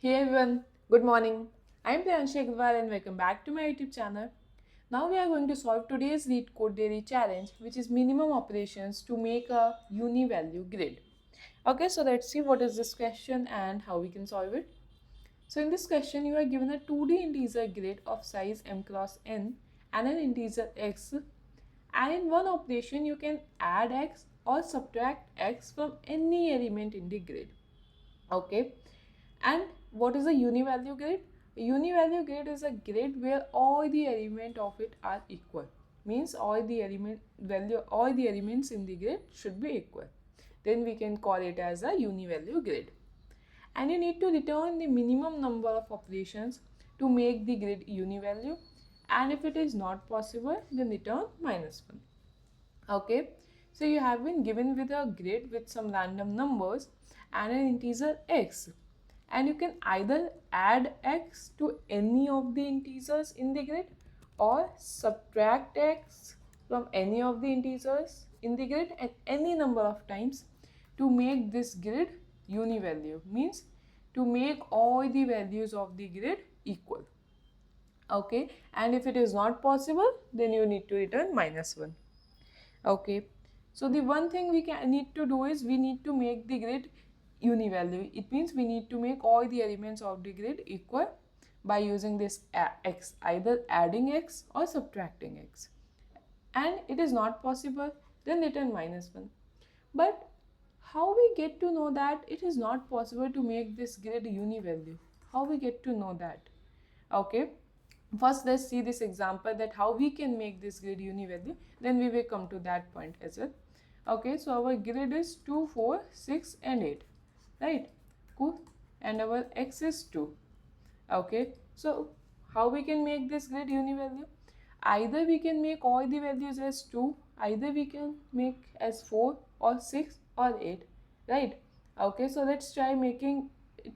Hey everyone, good morning. I'm Priyanshu Agrawal and welcome back to my YouTube channel. Now we are going to solve today's Leetcode daily challenge, which is minimum operations to make a uni-value grid. Okay, so let's see what is this question and how we can solve it. So in this question, you are given a 2D integer grid of size m cross n and an integer x, and in one operation you can add x or subtract x from any element in the grid. Okay, and what is a uni-value grid? A uni-value grid is a grid where all the elements of it are equal. Means all the elements in the grid should be equal. Then we can call it as a uni-value grid. And you need to return the minimum number of operations to make the grid uni-value. And if it is not possible, then return -1. Okay, so you have been given with a grid with some random numbers and an integer x, and you can either add x to any of the integers in the grid or subtract x from any of the integers in the grid at any number of times to make this grid uni-value, means to make all the values of the grid equal. Okay, and if it is not possible, then you need to return -1. Okay, so the one thing we need to do is we need to make the grid uni-value. It means we need to make all the elements of the grid equal by using this x, either adding x or subtracting x. And it is not possible, then return -1. But how we get to know that it is not possible to make this grid uni-value? How we get to know that? Okay, first let's see this example that how we can make this grid uni-value, then we will come to that point as well. Okay, so our grid is 2, 4, 6 and 8, right? Cool. And our x is 2. Okay, so how we can make this grid uni-value? Either we can make all the values as 2, either we can make as 4 or 6 or 8, right? Okay, so let's try making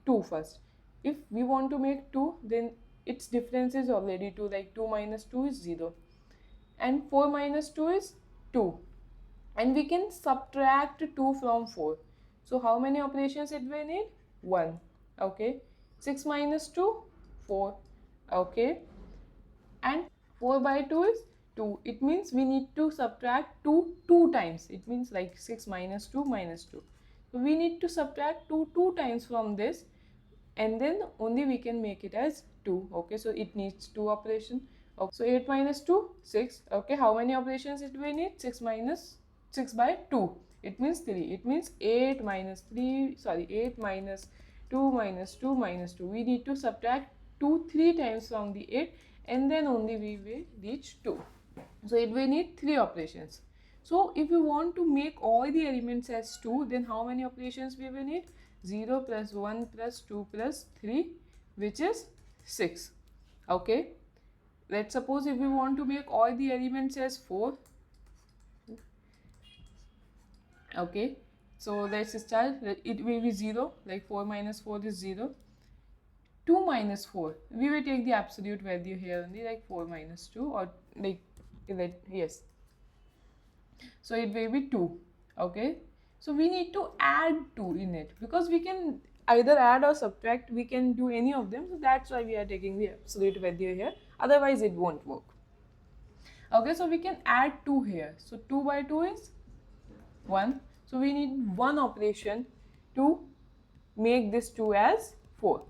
2 first. If we want to make 2, then its difference is already 2, like 2 minus 2 is 0 and 4 minus 2 is 2, and we can subtract 2 from 4. So how many operations it will need? 1. Okay, 6 minus 2, 4. Okay, and 4 by 2 is 2. It means we need to subtract 2 times. It means like 6 minus 2 minus 2. So we need to subtract 2 times from this, and then only we can make it as 2. Okay, so it needs 2 operation. Okay, so 8 minus 2, 6. Okay, how many operations it will need? 6 minus 6 by 2. It means 3. It means 8 minus 8 minus 2 minus 2 minus 2. We need to subtract 2 3 times from the 8, and then only we will reach 2. So it will need 3 operations. So if you want to make all the elements as 2, then how many operations we will need? 0 plus 1 plus 2 plus 3, which is 6. Okay, let's suppose if we want to make all the elements as 4. Okay, so let's start. It will be 0, like 4 minus 4 is 0. 2 minus 4, we will take the absolute value here only, like 4 minus 2, or like yes, so it will be 2. Okay, so we need to add 2 in it, because we can either add or subtract, we can do any of them, so that's why we are taking the absolute value here, otherwise it won't work. Okay, so we can add 2 here, so 2 by 2 is 1, so we need one operation to make this 2 as 4.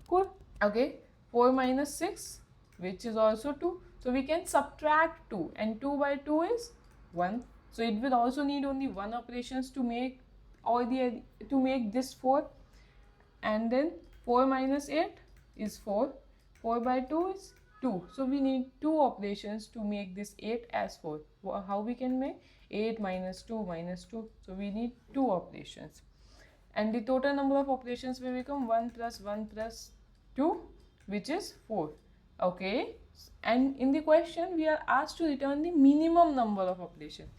Cool. Okay, 4 minus 6, which is also 2, so we can subtract 2, and 2 by 2 is 1, so it will also need only one operations to make this 4. And then 4 minus 8 is 4, 4 by 2 is 2, so we need 2 operations to make this 8 as 4. How we can make 8 minus 2 minus 2, so we need 2 operations, and the total number of operations will become 1 plus 1 plus 2, which is 4. Okay, and in the question we are asked to return the minimum number of operations.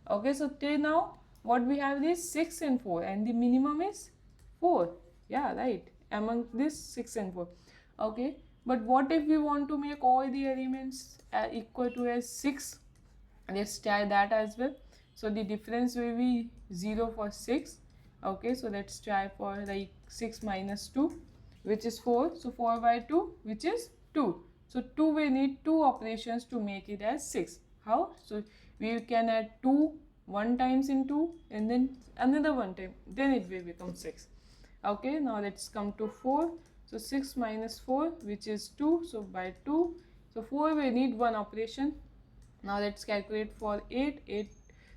Okay, so till now what we have is 6 and 4, and the minimum is 4. Yeah, right, among this 6 and 4. Okay, but what if we want to make all the elements equal to as 6? Let's try that as well. So the difference will be 0 for 6. Okay, so let's try for like 6 minus 2, which is 4. So 4 by 2, which is 2. So 2, we need 2 operations to make it as 6. How? So we can add 2 one times in 2 and then another one time, then it will become 6. Okay, now let's come to 4. So 6 minus 4, which is 2. So by 2, so 4 we need one operation. Now let's calculate for 8.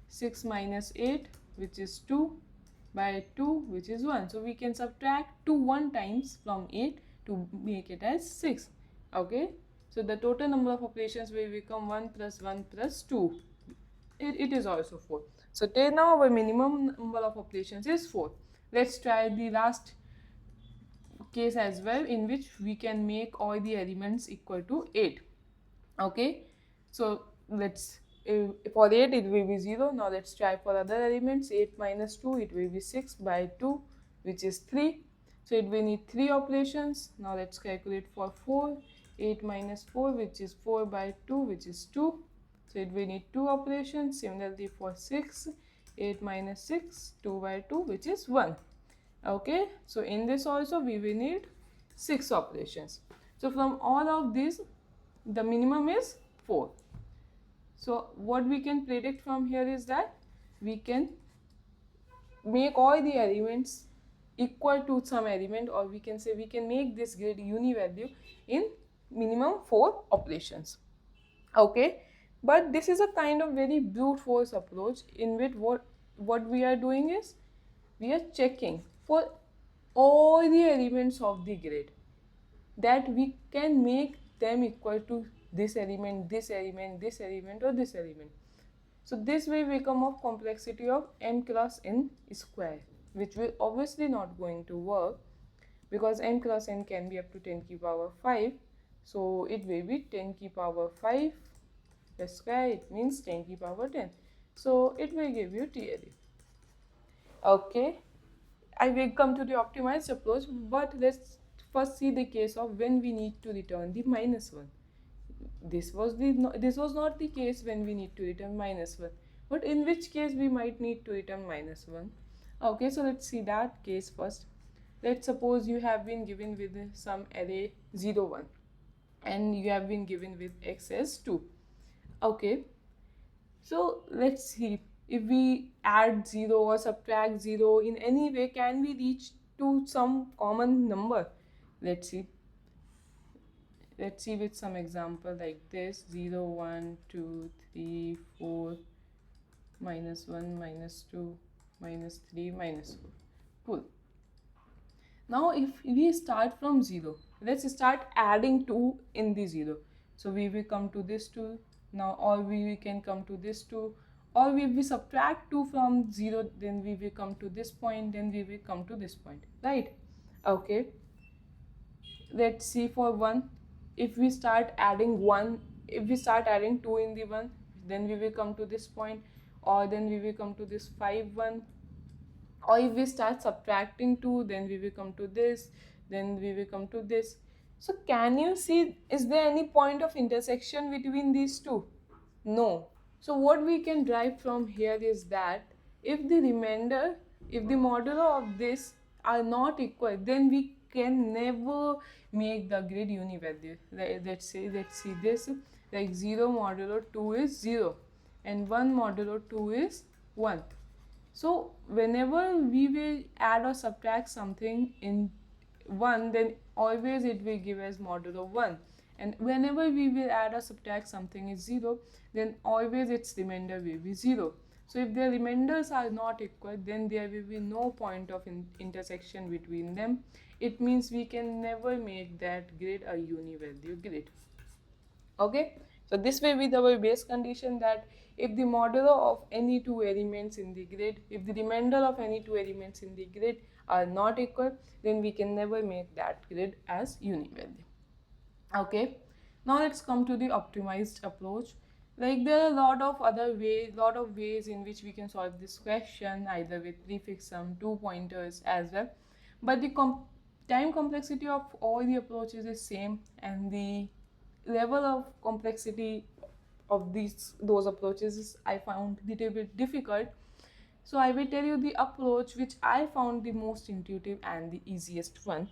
6 minus 8, which is 2, by 2, which is 1. So we can subtract 2 1 times from 8 to make it as 6. Okay, so the total number of operations will become 1 plus 1 plus 2. It is also 4. So till now our minimum number of operations is 4. Let's try the last case as well, in which we can make all the elements equal to 8. Okay, so let's for 8 it will be 0. Now let's try for other elements. 8 minus 2, it will be 6 by 2, which is 3. So it will need 3 operations. Now let's calculate for 4. 8 minus 4, which is 4 by 2, which is 2. So it will need 2 operations. Similarly for 6, 8 minus 6, 2 by 2, which is 1. Okay, so in this also we will need 6 operations. So from all of these, the minimum is 4. So what we can predict from here is that we can make all the elements equal to some element, or we can say we can make this grid uni-value in minimum 4 operations. Okay, but this is a kind of very brute force approach, in which what we are doing is we are checking for all the elements of the grid that we can make them equal to this element, this element, this element, or this element. So this will become of complexity of m cross n square, which will obviously not going to work, because m cross n can be up to 10 to the power 5. So it will be 10 to the power 5 the square, it means 10 to the power 10. So it will give you TLE. Okay, I will come to the optimized approach, but let's first see the case of when we need to return the minus 1. This was not the case when we need to return minus 1, but in which case we might need to return minus 1. Okay, so let's see that case first. Let's suppose you have been given with some array 0 1 and you have been given with x as 2. Okay, so let's see, if we add 0 or subtract 0 in any way, can we reach to some common number? Let's see with some example like this: 0 1 2 3 4 minus 1 minus 2 minus 3 minus 4. Cool. Now if we start from 0, let's start adding 2 in the 0. So we will come to this 2 now, or we can come to this 2, or if we subtract 2 from 0, then we will come to this point, then we will come to this point, right? Okay, let's see for 1. If we start adding 2 in the 1, then we will come to this point, or then we will come to this 5 1. Or if we start subtracting 2, then we will come to this, then we will come to this. So can you see, is there any point of intersection between these two? No. So what we can derive from here is that if the modulo of this are not equal, then we can never make the grid uni-value. Let's see this, like 0 modulo 2 is 0 and 1 modulo 2 is 1. So whenever we will add or subtract something in 1, then always it will give as modulo 1. And whenever we will add or subtract something is 0, then always its remainder will be 0. So if the remainders are not equal, then there will be no point of intersection between them. It means we can never make that grid a uni-value grid. Okay, so this will be our base condition, that if the modulo of any two elements in the grid, if the remainder of any two elements in the grid are not equal, then we can never make that grid as uni-value. Okay, now let's come to the optimized approach. Like there are a lot of ways in which we can solve this question, either with prefix sum, 2 pointers as well, but the time complexity of all the approaches is same, and the level of complexity of those approaches is, I found, a little bit difficult. So I will tell you the approach which I found the most intuitive and the easiest one.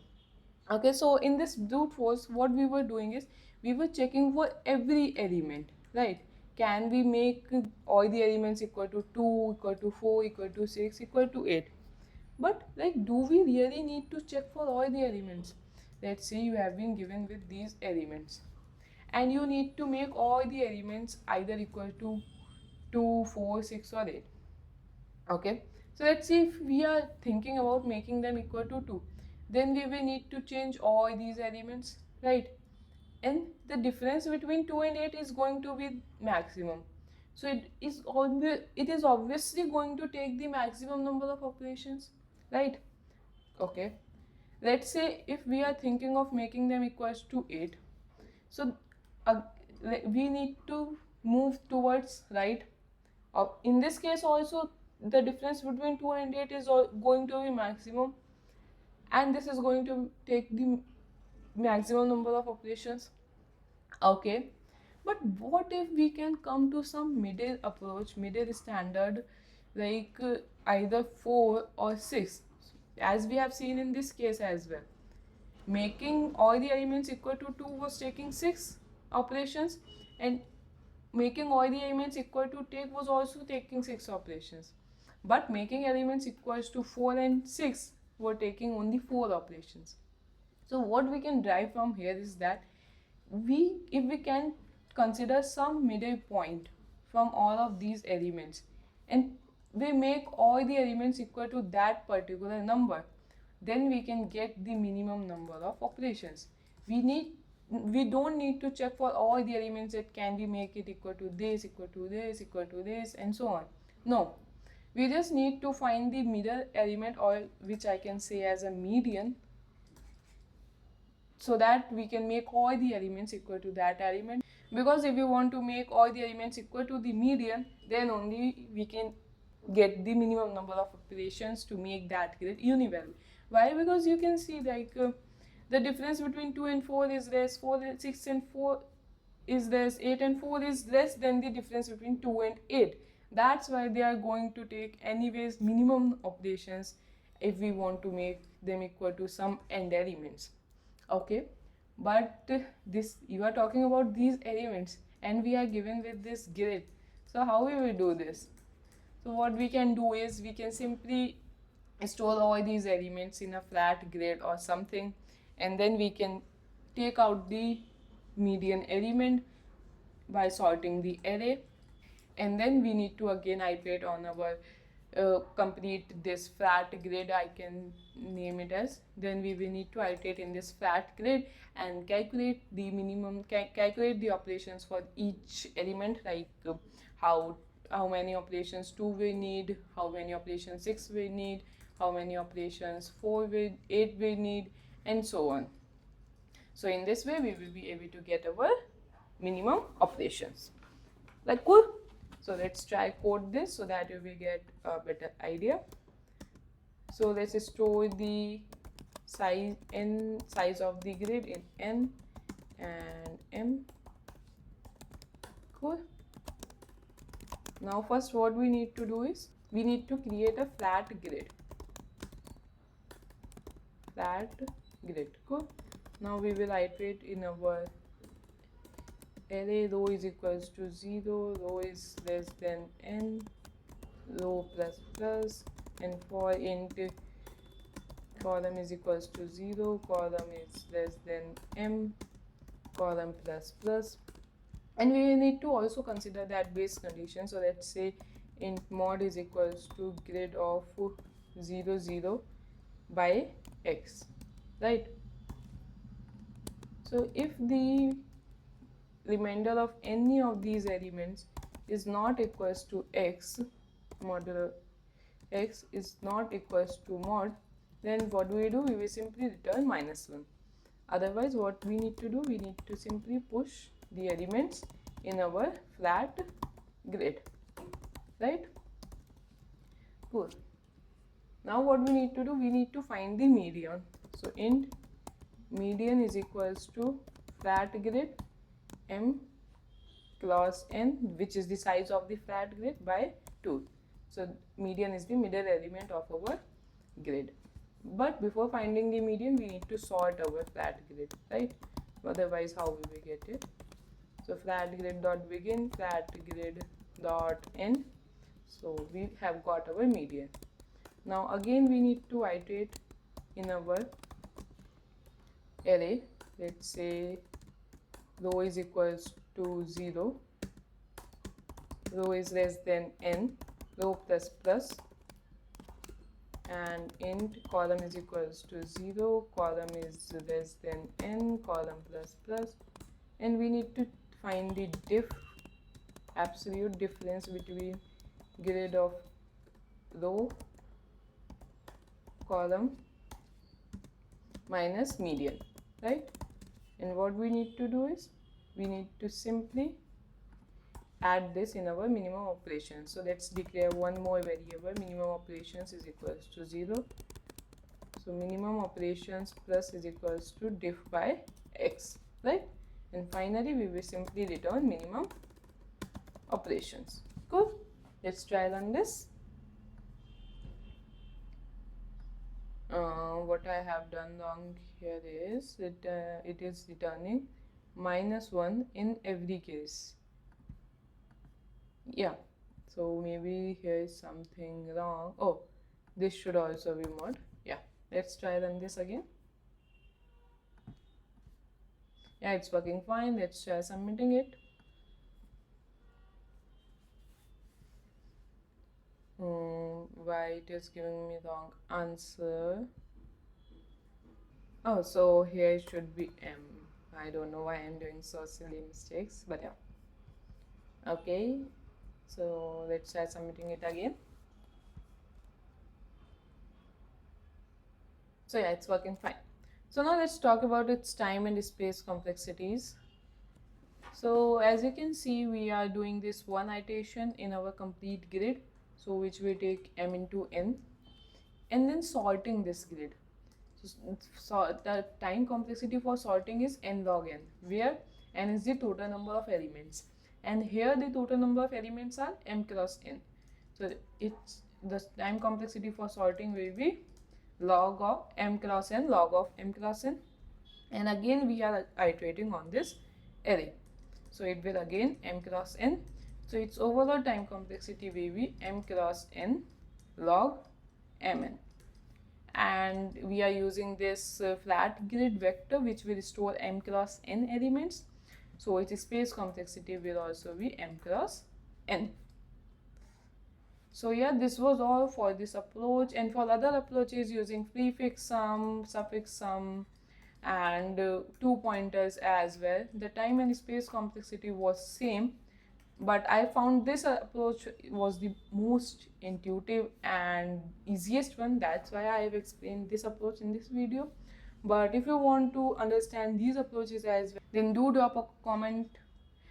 Okay, so in this brute force, what we were doing is we were checking for every element, right? Can we make all the elements equal to 2, equal to 4, equal to 6, equal to 8? But like, do we really need to check for all the elements? Let's say you have been given with these elements and you need to make all the elements either equal to 2, 4, 6 or 8. Okay, so let's see, if we are thinking about making them equal to 2, then we will need to change all these elements, right? And the difference between 2 and 8 is going to be maximum, so it is obviously going to take the maximum number of operations, right? Okay, let's say if we are thinking of making them equals to 8, so uh, we need to move towards right. In this case also, the difference between 2 and 8 is going to be maximum, and this is going to take the maximum number of operations. Okay, but what if we can come to some middle approach, middle standard, like either 4 or 6, as we have seen in this case as well. Making all the elements equal to 2 was taking 6 operations, and making all the elements equal to take was also taking 6 operations, but making elements equals to 4 and 6 were taking only 4 operations. So what we can derive from here is that if we can consider some middle point from all of these elements, and we make all the elements equal to that particular number, then we can get the minimum number of operations. We don't need to check for all the elements that can we make it equal to this, equal to this, equal to this, and so on. No, we just need to find the middle element, or which I can say as a median, so that we can make all the elements equal to that element. Because if we want to make all the elements equal to the median, then only we can get the minimum number of operations to make that grid univalue. Why? Because you can see like the difference between 2 and 4 is less, 4 and 6 and 4 is less, 8 and 4 is less than the difference between 2 and 8. That's why they are going to take anyways minimum operations if we want to make them equal to some end elements. Okay, but this, you are talking about these elements and we are given with this grid, so how we will do this? So what we can do is we can simply store all these elements in a flat grid or something, and then we can take out the median element by sorting the array, and then we need to again iterate on our complete this flat grid, I can name it as. Then we will need to iterate in this flat grid and calculate the minimum, calculate the operations for each element, like how many operations 2 we need, how many operations 6 we need, how many operations 8 we need, and so on. So in this way we will be able to get our minimum operations. Like cool. So let's try code this so that you will get a better idea. So let's store the size of the grid in n and m. Cool. Now first what we need to do is we need to create a flat grid. Cool. Now we will iterate in our array. Row is equals to 0, row is less than n, row plus plus, and for int column is equals to 0, column is less than m, column plus plus. And we need to also consider that base condition. So let's say int mod is equals to grid of 0 0 by x, right? So if the remainder of any of these elements is not equals to x, modulo x is not equals to mod, then what do? We will simply return -1. Otherwise what we need to do, we need to simply push the elements in our flat grid, right? Cool. Now what we need to do, we need to find the median. So int median is equals to flat grid m cross n, which is the size of the flat grid, by 2. So median is the middle element of our grid. But before finding the median, we need to sort our flat grid, right? Otherwise, how will we get it? So flat grid dot begin, flat grid dot end. So we have got our median. Now again we need to iterate in our array. Let's say row is equals to 0, row is less than n, row plus plus, and int column is equals to 0, column is less than n, column plus plus, and we need to find the absolute difference between grid of row, column minus median, right? And what we need to do is we need to simply add this in our minimum operations. So let's declare one more variable, minimum operations is equals to 0. So minimum operations plus is equals to diff by x, right? And finally we will simply return minimum operations. Cool. Let's try run this. What I have done wrong here is that it is returning -1 in every case. Yeah, so maybe here is something wrong. Oh, this should also be mod. Yeah, let's try run this again. Yeah, it's working fine. Let's try submitting it. Why it is giving me wrong answer? Oh, so here it should be M. I don't know why I'm doing so silly mistakes, but yeah. Okay, so let's try submitting it again. So yeah, it's working fine. So now let's talk about its time and space complexities. So as you can see, we are doing this one iteration in our complete grid, so which will take m into n, and then sorting this grid. So the time complexity for sorting is n log n, where n is the total number of elements, and here the total number of elements are m cross n. So it's the time complexity for sorting will be log of m cross n, log of m cross n, and again we are iterating on this array. So it will again m cross n. So its overall time complexity will be m cross n log mn. And we are using this flat grid vector which will store m cross n elements. So its space complexity will also be m cross n. So yeah, this was all for this approach, and for other approaches using prefix sum, suffix sum, and 2 pointers as well, the time and space complexity was same, but I found this approach was the most intuitive and easiest one. That's why I have explained this approach in this video. But if you want to understand these approaches as well, then do drop a comment.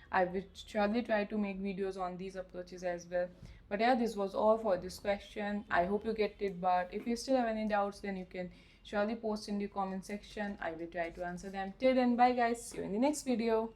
I will surely try to make videos on these approaches as well. But yeah, this was all for this question. I hope you get it, but if you still have any doubts, then you can surely post in the comment section. I will try to answer them. Till then, bye guys, see you in the next video.